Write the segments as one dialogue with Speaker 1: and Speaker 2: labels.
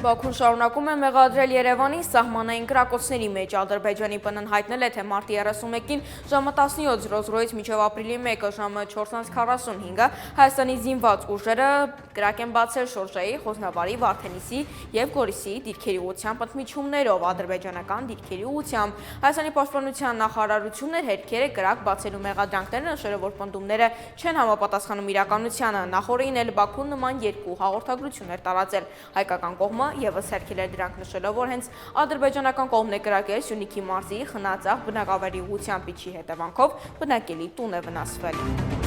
Speaker 1: Բաքուն շարունակում է մեղադրել Երևանին սահմանային կրակոցների մեջ։ Ադրբեջանի ՊՆ-ն հայտնել է, թե մարտի 31-ին ժամը 17:00-ից մինչև ապրիլի 1-ը ժամը 4:45-ը Հայաստանի զինված ուժերը կրակ են բացել Շորժայի, Խոզնավարի, Վարդենիսի և Գորիսի դիրքերի ուղղությամբ ընդմիջումներով ադրբեջանական դիրքերի ուղղությամբ։ Հայաստանի պաշտպանության նախարարությունն էր հետքերը կրակ բացելու մեղադրանքները, նշելով, որ պնդումները չեն համապատասխանում իրականությանը։ Նախորդին էլ Բաքուն նման երկու հաղորդագրություն էր տարածել։ Հայկական կողմը եւս հերքել էր դրանք, նշելով, որ հենց ադրբեջանական կողմն է կրակել Սյունիքի մարզի Խնածախ բնակավայրի ուղղությամբ իջի հետևանքով բնակելի տուն է վնասվել։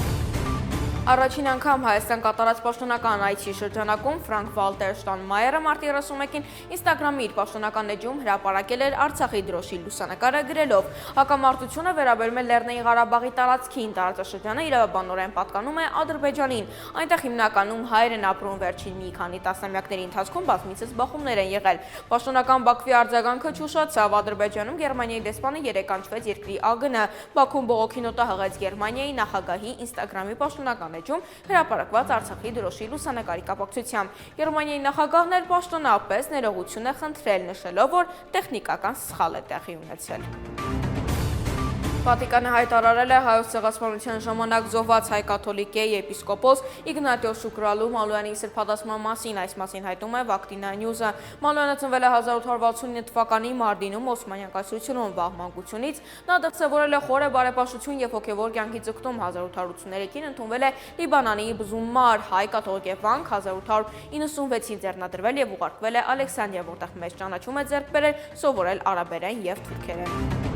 Speaker 1: Առաջին անգամ Հայաստան կատարած պաշտոնական այցի շրջանակում Ֆրանկ-Վալտեր Շտայնմայերը մարտի 31-ին Ինստագրամի իր պաշտոնական էջում հրապարակել էր Արցախի դրոշի լուսանկարը գրելով. «Հակամարտությունը վերաբերում է Լեռնային Ղարաբաղի տարածքին, տարածաշրջանը իրավաբանորեն պատկանում է Ադրբեջանին։ Այնտեղ հիմնականում հայեր են ապրում, վերջին մի քանի տասնամյակների ընթացքում բազմիցս բախումներ են եղել»։ Պաշտոնական Բաքվի արձագանքը չուշացավ։ Ադրբեջանում Գերմանիայի դեսպանը երեկանչվեց երկրի ԱԳՆ։ Բաքուն բողոքի նոտա հղեց Գերմանիայի նախագահի Ինստագրամի պաշտոնական էջում հրապարակված Արցախի դրոշի լուսանկարի կապակցությամբ։ Գերմանիայի նախագահն էլ պաշտոնապես ներողություն է խնդրել, նշելով, որ տեխնիկական սխալ է տեղի ունեցել։ Վատիկանը հայտարարել է հայոց ցեղասպանության ժամանակ զոհված հայ կաթոլիկ եպիսկոպոս Իգնատիոս Շուկրալու Մալոյանի սրբադասման մասին։ Այս մասին հայտում է Վակտինա Նյուզը։ Մալոյանը ծնվել է 1869 թվականի մարտինում Օսմանյան կայսրությունում վաղ մանկությունից։ Նա դրսևորել է խորը բարեպաշտություն եւ հոգեվոր կյանքի ձգտում։ 1883-ին ընդունվել է Լիբանանի Բզումմար հայ կաթողիկ վանք, 1896-ին ձեռնադրվել եւ ուղարկվել է Ալեքսանդրիա, որտեղ մեծ ճանաչում է ձեռք բերել, սովորել արաբերեն եւ թուրքերեն։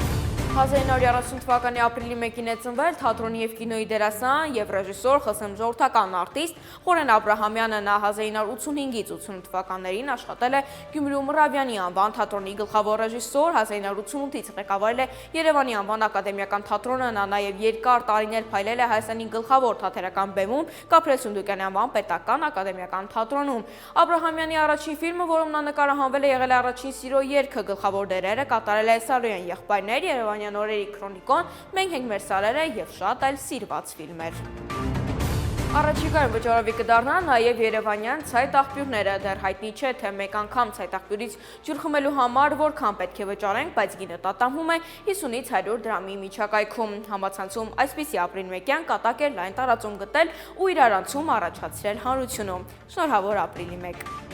Speaker 1: 1930 թվականի ապրիլի 1-ին է ծնվել թատրոնի և կինոյի դերասան և ռեժիսոր, ԽՍՀՄ ժողովրդական արտիստ Խորեն Աբրահամյանը։ Նա 1985-ից 88 թվականներին աշխատել է Գյումրու Մռավյանի անվան թատրոնի գլխավոր ռեժիսոր, 1988-ից ղեկավարել է Երևանի անվան ակադեմիական թատրոնը։ Նա նաև երկար տարիներ փայլել է Հայաստանի գլխավոր թատերական բեմում Կապրել Սունդուկյանի անվան պետական ակադեմիական թատրոնում։ Աբրահամյանի առաջին ֆիլմը, որում նա նկարահանվել է, եղել է Առաջին սիրո երգը։ Գլխավոր դերերը կատարել է Սարոյան եղբայրներ, Երևանյան օրերի քրոնիկոն, Մենք ենք մեր սարերը և շատ այլ սիրված ֆիլմեր։ Առաջիկայում վճարովի կդառնա նաև երևանյան ցայտ աղբյուրները։ Դեռ հայտնի չէ, թե մեկ անգամ ցայտ աղբյուրից ջուր խմելու համար որքան պետք է վճարենք, բայց գինը տատանվում է 50-ից 100 դրամի միջակայքում։ Համացանցում այսպիսի ապրիլ մեկյան կատակ էր լայն տարածում գտել ու իր արանցում առաջացրել հանրությունում։ Շնորհավոր ապրիլի 1։